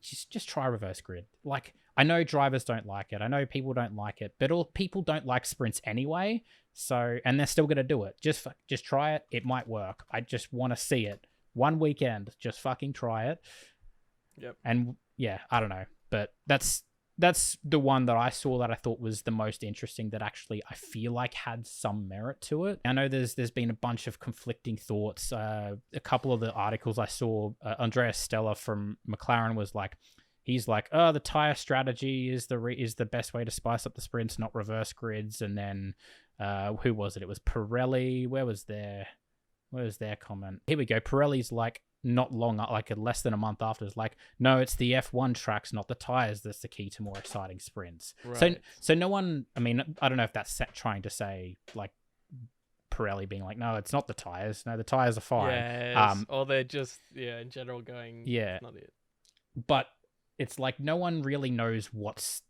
just try reverse grid. Like, I know drivers don't like it. I know people don't like it, but all people don't like sprints anyway. So, and they're still going to do it. Just try it. It might work. I just want to see it. One weekend, just fucking try it. Yep. And yeah, I don't know, but that's the one that I saw that I thought was the most interesting, that actually I feel like had some merit to it. I know there's been a bunch of conflicting thoughts. A couple of the articles I saw, Andreas Stella from McLaren was like, he's like, oh, the tire strategy is the best way to spice up the sprints, not reverse grids. And then who was it? It was Pirelli. Where's their comment? Here we go. Pirelli's like, not long, like less than a month after, is like, no, it's the F1 tracks, not the tires, that's the key to more exciting sprints. Right. So no one, I mean, I don't know if that's trying to say like Pirelli being like, no, it's not the tires, no, the tires are fine. Yes. Or they're just in general going, it's not it. But it's like no one really knows what's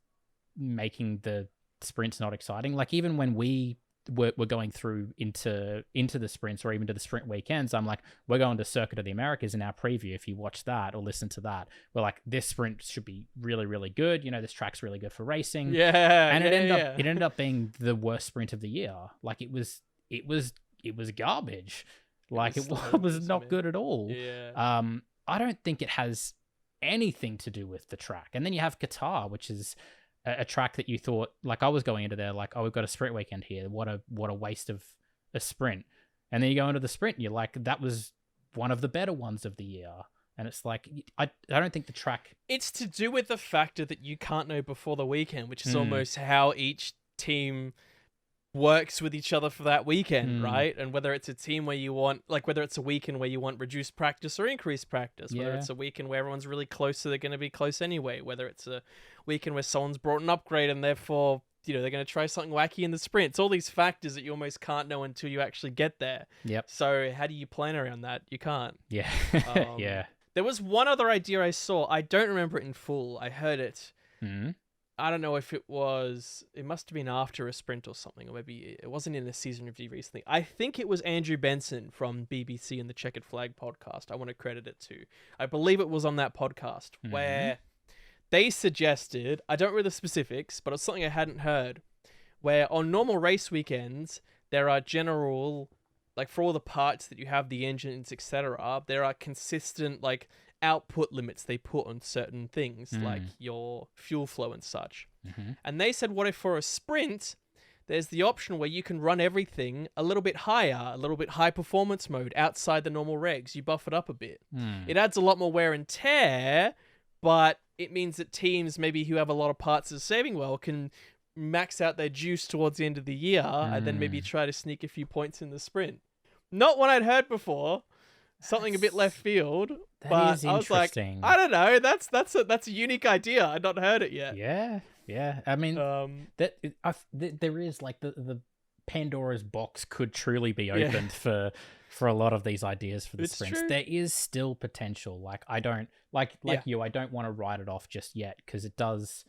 making the sprints not exciting. Like, even when we're going through into the sprints or even to the sprint weekends, I'm like, we're going to Circuit of the Americas in our preview. If you watch that or listen to that, we're like, this sprint should be really, really good. This track's really good for racing. Yeah. And it ended up being the worst sprint of the year. Like, it was garbage. Like, it was not good at all. Yeah. I don't think it has anything to do with the track. And then you have Qatar, which is a track that you thought, like, I was going into there like, oh, we've got a sprint weekend here. What a waste of a sprint. And then you go into the sprint and you're like, that was one of the better ones of the year. And it's like, I don't think the track... It's to do with the factor that you can't know before the weekend, which is almost how each team works with each other for that weekend, right? And whether it's a team where you want, like, whether it's a weekend where you want reduced practice or increased practice, whether it's a weekend where everyone's really close, so they're going to be close anyway, whether it's a weekend where someone's brought an upgrade and therefore, they're going to try something wacky in the sprint. It's all these factors that you almost can't know until you actually get there. Yep. So how do you plan around that? You can't. Yeah. Yeah. There was one other idea I saw. I don't remember it in full. I heard it. Mm-hmm. I don't know if it must have been after a sprint or something, or maybe it wasn't in a season review recently. I think it was Andrew Benson from BBC and the Checkered Flag podcast. I want to credit it to. I believe it was on that podcast where they suggested, I don't remember the specifics, but it's something I hadn't heard, where on normal race weekends, there are general, like, for all the parts that you have, the engines, etc., there are consistent, like, output limits they put on certain things, like your fuel flow and such. And they said, what if for a sprint, there's the option where you can run everything a little bit higher, a little bit high performance mode outside the normal regs. You buff it up a bit. It adds a lot more wear and tear, but it means that teams maybe who have a lot of parts that are saving well can max out their juice towards the end of the year and then maybe try to sneak a few points in the sprint. Not one I'd heard before. Something a bit left field, but I was like, I don't know. That's a unique idea. I'd not heard it yet. Yeah. I mean, there is, like, the Pandora's box could truly be opened for a lot of these ideas for the sprints. True. There is still potential. Like, I don't you. I don't want to write it off just yet because it does.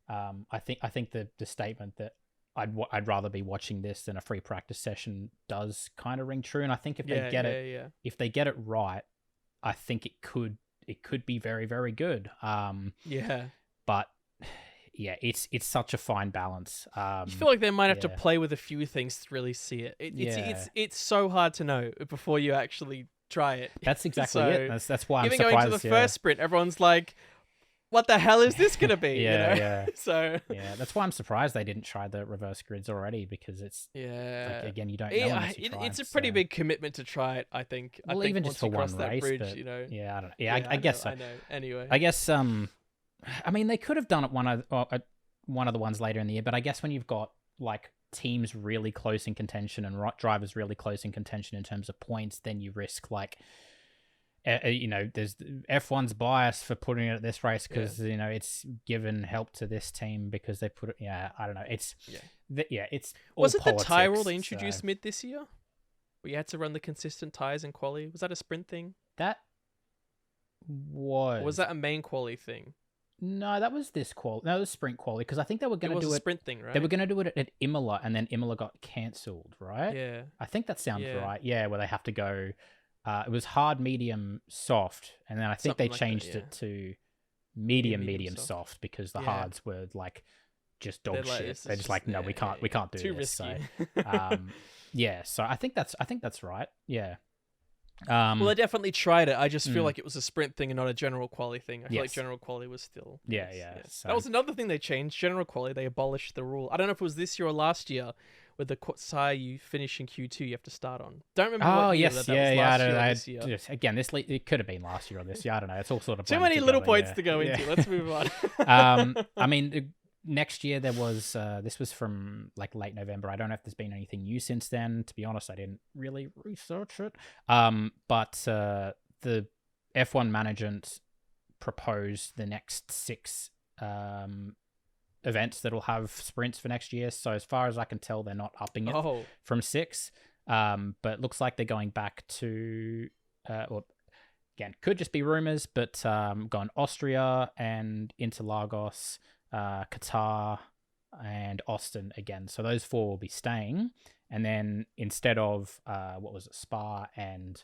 I think the statement that I'd rather be watching this than a free practice session does kind of ring true. And I think if they get if they get it right, I think it could be very, very good. But yeah, it's such a fine balance. You feel like they might have to play with a few things to really see it. It's so hard to know before you actually try it. That's exactly it. That's why I'm surprised. Even going to the first sprint, everyone's like, what the hell is this going to be? So that's why I'm surprised they didn't try the reverse grids already, because it's like, again, you don't know unless you try. It's a pretty big commitment to try it, I think. Well, I think even just for one race, bridge, but, you know. I don't know. I guess so. I know. Anyway, I guess I mean, they could have done it one of the ones later in the year, but I guess when you've got like teams really close in contention and drivers really close in contention in terms of points, then you risk like, there's F1's bias for putting it at this race because it's given help to this team because they put it. Yeah, I don't know. It's it's all was it politics, the tyre rule they introduced mid this year, where you had to run the consistent tyres in quali? Was that a sprint thing? That was. Or was that a main quali thing? No, that was this quali. No, it was sprint quali because I think they were going to do a sprint thing, right? They were going to do it at Imola, and then Imola got cancelled, right? Yeah, I think that sounds right. Yeah, where they have to go. It was hard, medium, soft, and then I think they changed it to medium, soft because the hards were like just dog shit. They're just like, no, we can't do too this. Risky. So, so I think that's right. Yeah. Well, they definitely tried it. I just feel like it was a sprint thing and not a general quali thing. I feel like general quali was still... So. That was another thing they changed. General quali, they abolished the rule. I don't know if it was this year or last year, with the tire you finish in Q2 you have to start on. Don't remember what year that was last year or this year. Again, it could have been last year or this year. I don't know. It's all sort of... Too many little points to go into. Let's move on. I mean... Next year there was this was from like late November. I don't know if there's been anything new since then. To be honest, I didn't really research it. But the F1 management proposed the next 6 events that'll have sprints for next year. So as far as I can tell, they're not upping it from 6. But it looks like they're going back to or again, could just be rumors, but going Austria and Interlagos, Qatar and Austin again. So those 4 will be staying, and then instead of Spa and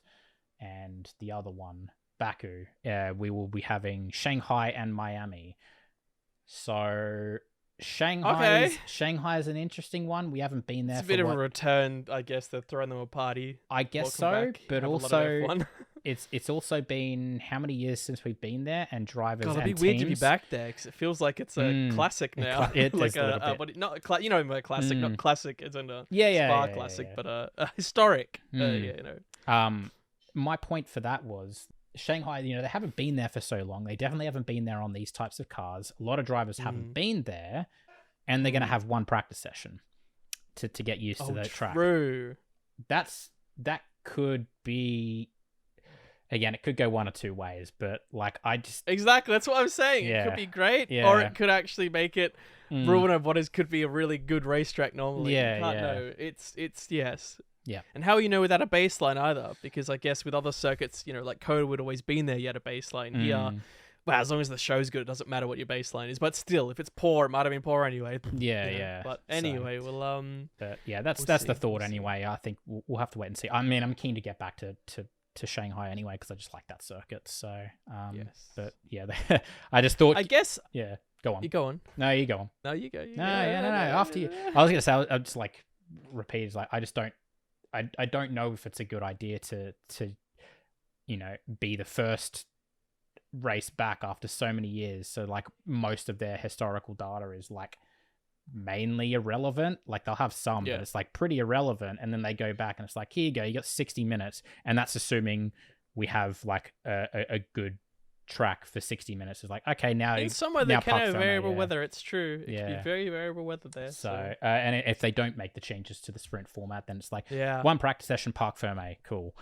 the other one, Baku, we will be having Shanghai and Miami. So Shanghai is an interesting one. We haven't been there. It's a bit of a return, I guess. They're throwing them a party. I guess so, but also it's also been how many years since we've been there, and drivers. God, it'd be weird to be back there because it feels like it's a classic now. It like is a bit. not a classic, not classic as in a Spa classic, but a historic. My point for that was Shanghai. They haven't been there for so long. They definitely haven't been there on these types of cars. A lot of drivers haven't been there, and they're going to have one practice session to get used to the track. True. That could be. Again, it could go one or two ways, but like exactly that's what I'm saying. It could be great, or it could actually make it ruin of what could be a really good racetrack normally. You can't know. It's yes. Yeah. And how you know without a baseline either? Because I guess with other circuits, like Coda would always been there. You had a baseline here. Well, as long as the show's good, it doesn't matter what your baseline is. But still, if it's poor, it might have been poor anyway. But anyway, But yeah, that's the thought anyway. I think we'll have to wait and see. I mean, I'm keen to get back to Shanghai anyway because I just like that circuit. So, but yeah, I just thought. I guess. Yeah, go on. You go on. No, you go on. No, you go. No. After you, I was gonna say, I'll just like repeat. Like, I just don't. I don't know if it's a good idea to be the first race back after so many years. So like most of their historical data is like mainly irrelevant. Like they'll have some, but it's like pretty irrelevant. And then they go back and it's like, here you go, you got 60 minutes. And that's assuming we have like a good track for 60 minutes. It's like, okay, now in somewhere they can have variable weather. It's true. It can be very variable weather there. So and if they don't make the changes to the sprint format, then it's like one practice session, Parc Ferme, cool.